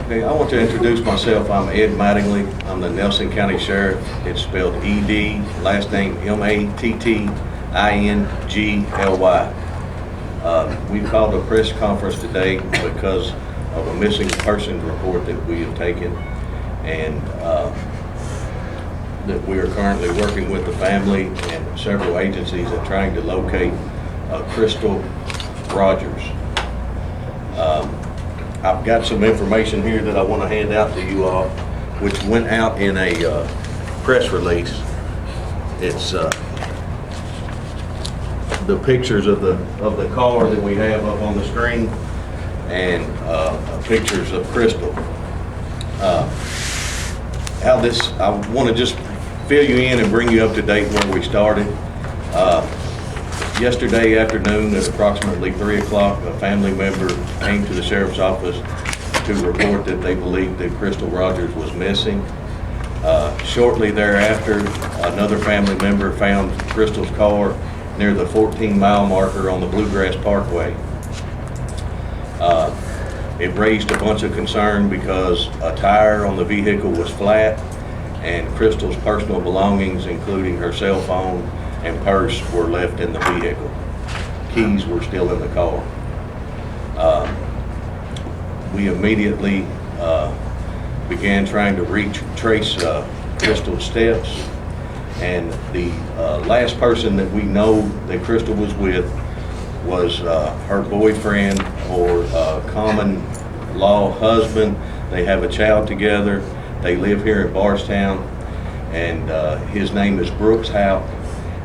Okay, I want to introduce myself. I'm Ed Mattingly. I'm the Nelson County Sheriff. It's spelled E-D, last name M-A-T-T-I-N-G-L-Y. We called a press conference today because of a missing persons report that we have taken, and that we are currently working with the family and several agencies in trying to locate Crystal Rogers. I've got some information here that I want to hand out to you all, which went out in a press release. It's the pictures of the car that we have up on the screen, and pictures of Crystal. I want to just fill you in and bring you up to date where we started. Yesterday afternoon at approximately 3 o'clock, a family member came to the sheriff's office to report that they believed that Crystal Rogers was missing. Shortly thereafter, another family member found Crystal's car near the 14-mile marker on the Bluegrass Parkway. It raised a bunch of concern because a tire on the vehicle was flat, and Crystal's personal belongings, including her cell phone and purse, were left in the vehicle. Keys were still in the car. We immediately began trying to trace Crystal's steps, and the last person that we know that Crystal was with was her boyfriend or common law husband. They have a child together. They live here in Bardstown, and his name is Brooks Howe.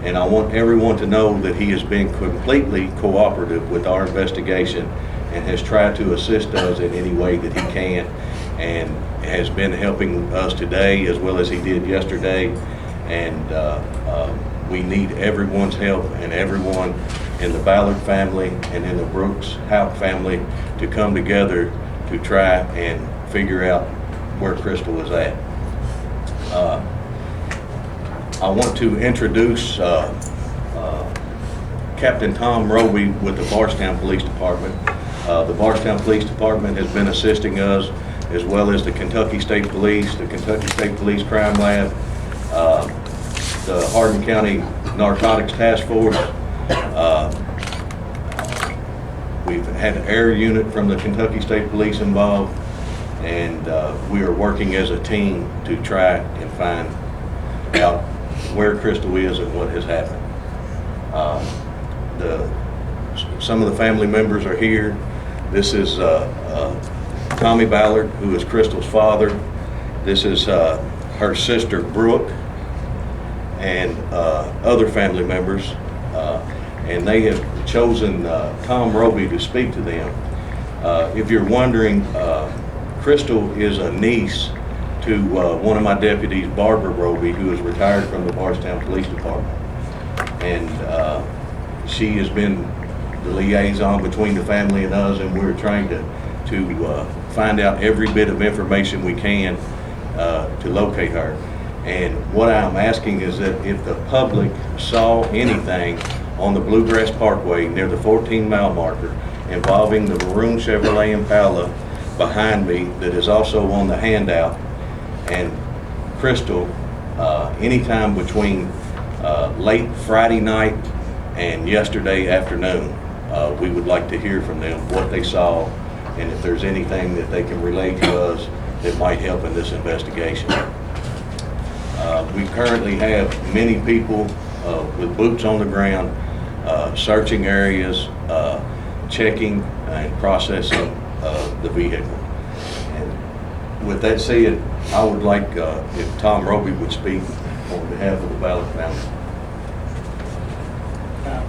And I want everyone to know that he has been completely cooperative with our investigation and has tried to assist us in any way that he can, and has been helping us today as well as he did yesterday. And we need everyone's help, and everyone in the Ballard family and in the Brooks Howe family to come together to try and figure out where Crystal is at. I want to introduce Captain Tom Roby with the Bardstown Police Department. The Bardstown Police Department has been assisting us, as well as the Kentucky State Police, the Kentucky State Police Crime Lab, the Hardin County Narcotics Task Force. We've had an air unit from the Kentucky State Police involved, and we are working as a team to try and find out where Crystal is and what has happened. Some of the family members are here. This is Tommy Ballard, who is Crystal's father. This is her sister Brooke, and other family members, and they have chosen Tom Roby to speak to them. If you're wondering, Crystal is a niece to one of my deputies, Barbara Roby, who is retired from the Bardstown Police Department. And she has been the liaison between the family and us, and we're trying to find out every bit of information we can to locate her. And what I'm asking is that if the public saw anything on the Bluegrass Parkway near the 14-mile marker involving the maroon Chevrolet Impala behind me that is also on the handout, and Crystal, anytime between late Friday night and yesterday afternoon, we would like to hear from them what they saw, and if there's anything that they can relate to us that might help in this investigation. We currently have many people with boots on the ground, searching areas, checking and processing the vehicle. And with that said, I would like if Tom Roby would speak on behalf of the Ballard family.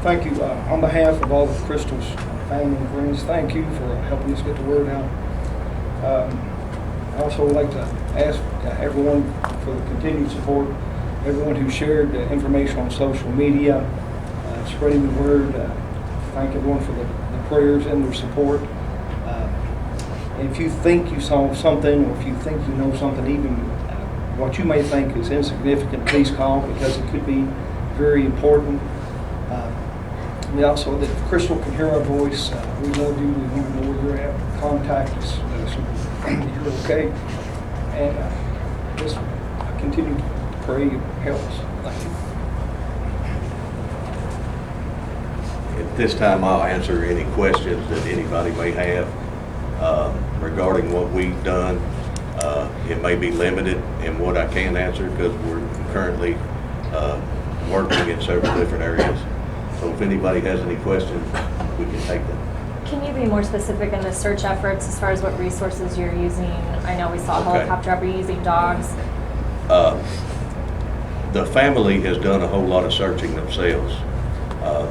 Thank you. On behalf of all of Crystal's family and friends, thank you for helping us get the word out. I also would like to ask everyone for the continued support, everyone who shared information on social media, spreading the word. Thank everyone for the prayers and their support. And if you think you saw something, or if you think you know something, even what you may think is insignificant, please call, because it could be very important. We also, that Crystal can hear our voice. We love you. We want to know where you're at. Contact us. Let us know that you're okay. And just continue to pray and help us. Thank you. At this time, I'll answer any questions that anybody may have regarding what we've done. It may be limited in what I can answer because we're currently working in several different areas. So if anybody has any questions, we can take them. Can you be more specific in the search efforts as far as what resources you're using? I know we saw a Okay. helicopter. Are we using dogs? The family has done a whole lot of searching themselves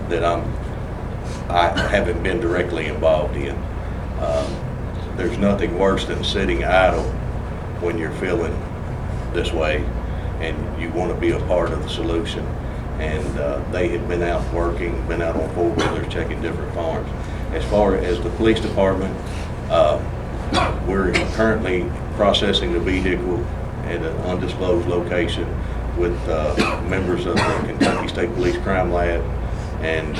that I haven't been directly involved in. There's nothing worse than sitting idle when you're feeling this way and you want to be a part of the solution. And they have been out working, been out on four-wheelers, checking different farms. As far as the police department, we're currently processing the vehicle at an undisclosed location with members of the Kentucky State Police Crime Lab and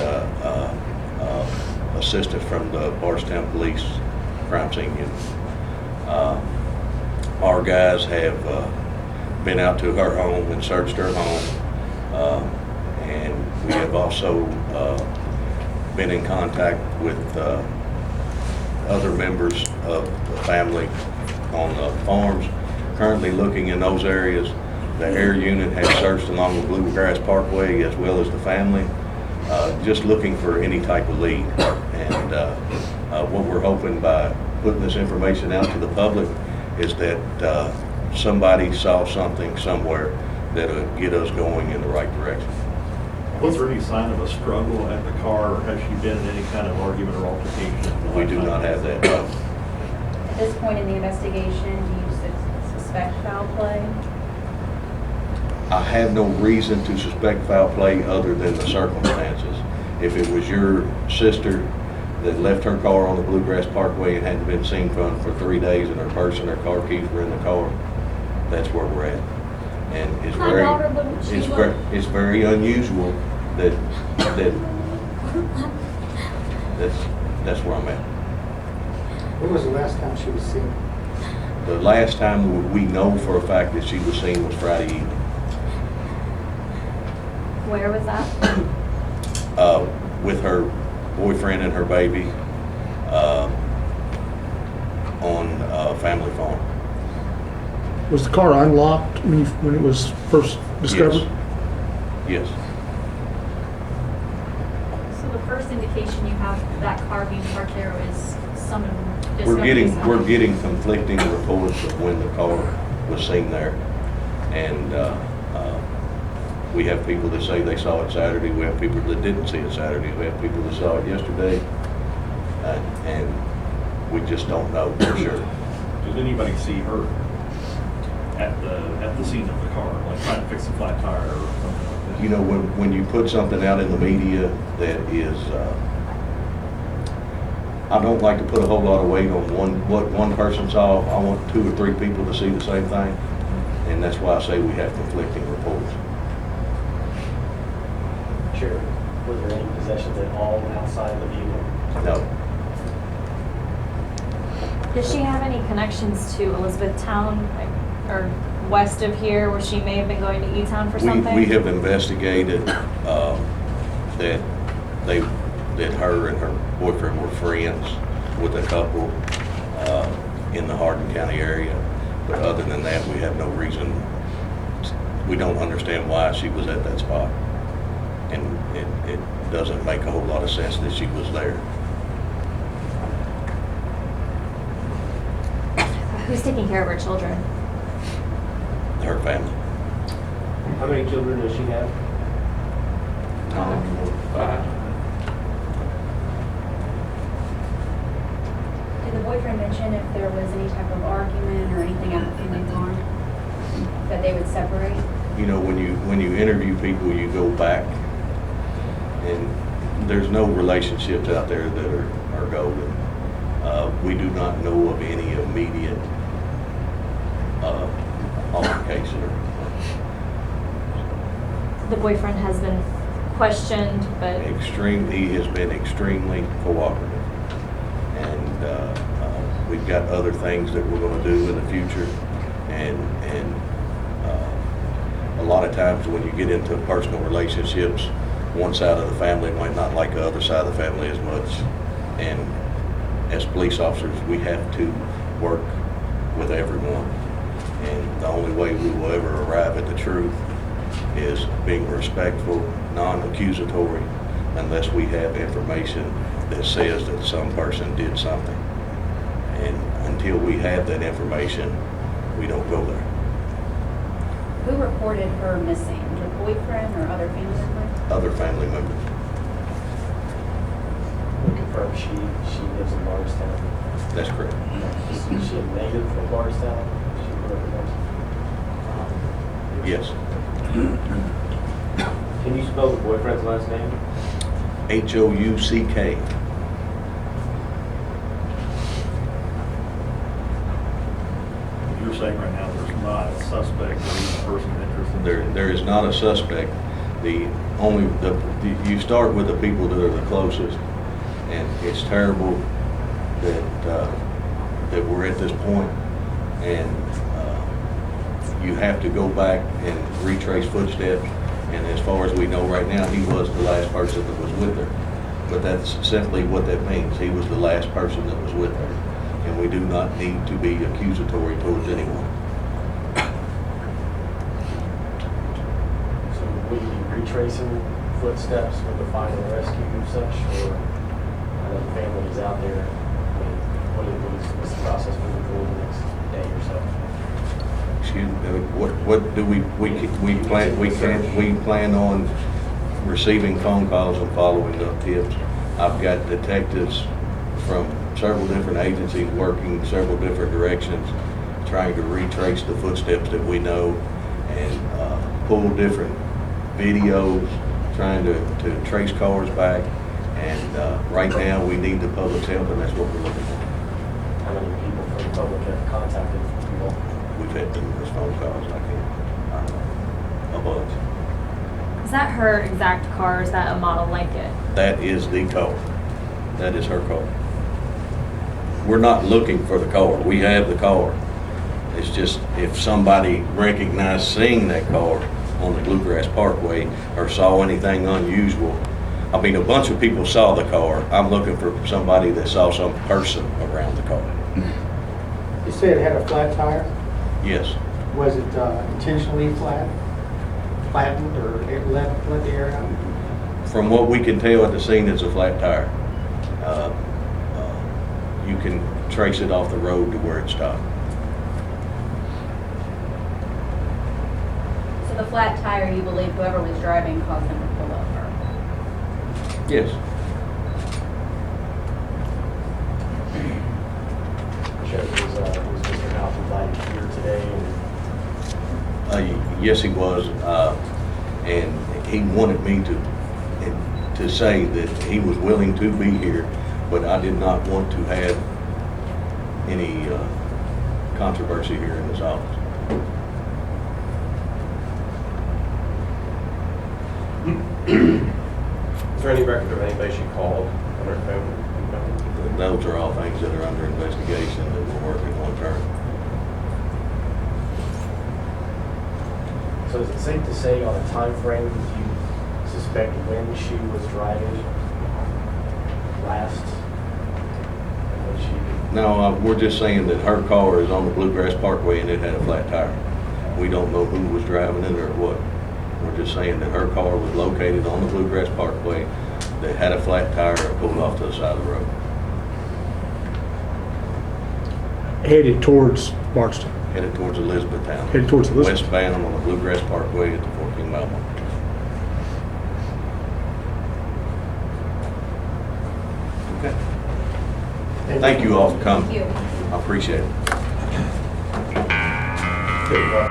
assistance from the Bardstown Police Crime Scene Unit. Our guys have been out to her home and searched her home. And we have also been in contact with other members of the family on the farms, currently looking in those areas. The air unit has searched along the Bluegrass Parkway as well as the family, just looking for any type of lead. And what we're hoping by putting this information out to the public is that somebody saw something somewhere that'll get us going in the right direction. Was there any sign of a struggle at the car, or has she been in any kind of argument or altercation? We do not have that. At this point in the investigation, do you suspect foul play? I have no reason to suspect foul play other than the circumstances. If it was your sister that left her car on the Bluegrass Parkway and hadn't been seen from for 3 days and her purse and her car keys were in the car, that's where we're at. And it's My very, daughter wouldn't- she would- it's very unusual that's where I'm at. When was the last time she was seen? The last time we know for a fact that she was seen was Friday evening. Where was that? With her boyfriend and her baby on Family Farm. Was the car unlocked when it was first discovered? Yes. So the first indication you have that car being parked there is someone We're getting discovered. conflicting reports of when the car was seen there. And we have people that say they saw it Saturday. We have people that didn't see it Saturday. We have people that saw it yesterday. And we just don't know for sure. Did anybody see her at the scene of the car, like trying to fix a flat tire or something like that? You know, when you put something out in the media that is, I don't like to put a whole lot of weight on what one person saw. I want 2 or 3 people to see the same thing. And that's why I say we have conflicting reports. Sheriff, were there any possessions at all outside the vehicle? No. Does she have any connections to Elizabethtown, or west of here, where she may have been going to E-Town for something? We have investigated that her and her boyfriend were friends with a couple in the Hardin County area. But other than that, we have no reason. We don't understand why she was at that spot. And it doesn't make a whole lot of sense that she was there. Who's taking care of her children? Her family. How many children does she have? 5. Did the boyfriend mention if there was any type of argument or anything at the family farm that they would separate? You know, when you interview people, you go back, and there's no relationships out there that are golden. We do not know of any immediate altercation. The boyfriend has been questioned, but He has been extremely cooperative. And we've got other things that we're going to do in the future. And a lot of times when you get into personal relationships, one side of the family might not like the other side of the family as much. And as police officers, we have to work with everyone. And the only way we will ever arrive at the truth is being respectful, non-accusatory, unless we have information that says that some person did something. And until we have that information, we don't go there. Who reported her missing? Her boyfriend or other family member? Other family members. We confirm she lives in Bardstown. That's correct. Is she a native of Bardstown? She grew up in Bardstown? Yes. Can you spell the boyfriend's last name? Houck. You're saying right now there's not a suspect or even person of interest in this? There is not a suspect. You start with the people that are the closest, and it's terrible that we're at this point, and you have to go back and retrace footsteps. And as far as we know right now, he was the last person that was with her. But that's simply what that means. He was the last person that was with her. And we do not need to be accusatory towards anyone. So will you be retracing footsteps with the find and rescue and such, or I know the family is out there? I mean, what's the process moving forward the next day or so? Excuse me, what do we plan on receiving phone calls and following up tips. I've got detectives from several different agencies working several different directions, trying to retrace the footsteps that we know and pull different videos, trying to trace cars back. And right now we need the public's help, and that's what we're looking for. How many people from the public have contacted you all? We've had numerous phone calls, a bunch. is that her exact car? Or is that a model like it? That is the car. That is her car. We're not looking for the car. We have the car. It's just if somebody recognized seeing that car on the Bluegrass Parkway or saw anything unusual. I mean, a bunch of people saw the car. I'm looking for somebody that saw some person around the car. You said it had a flat tire. Yes. Was it intentionally flattened, or it left the air out? From what we can tell at the scene, it's a flat tire. You can trace it off the road to where it stopped. So the flat tire, you believe whoever was driving caused them to pull over? Yes. Sheriff, was Mr. House invited here today? Yes, he was, and he wanted me to say that he was willing to be here, but I did not want to have any controversy here in this office. Is there any record of anybody she called on her phone? Those are all things that are under investigation that we're working on currently. So is it safe to say on a time frame, do you suspect when she was driving last? And when she, No, we're just saying that her car is on the Bluegrass Parkway and it had a flat tire. We don't know who was driving it or what. We're just saying that her car was located on the Bluegrass Parkway that had a flat tire and pulled off to the side of the road. Headed towards Bardstown. Headed towards Elizabethtown. Headed towards Elizabeth. Westbound on the Bluegrass Parkway at the 14-mile mark. Okay. Thank you all for coming. Thank you. I appreciate it.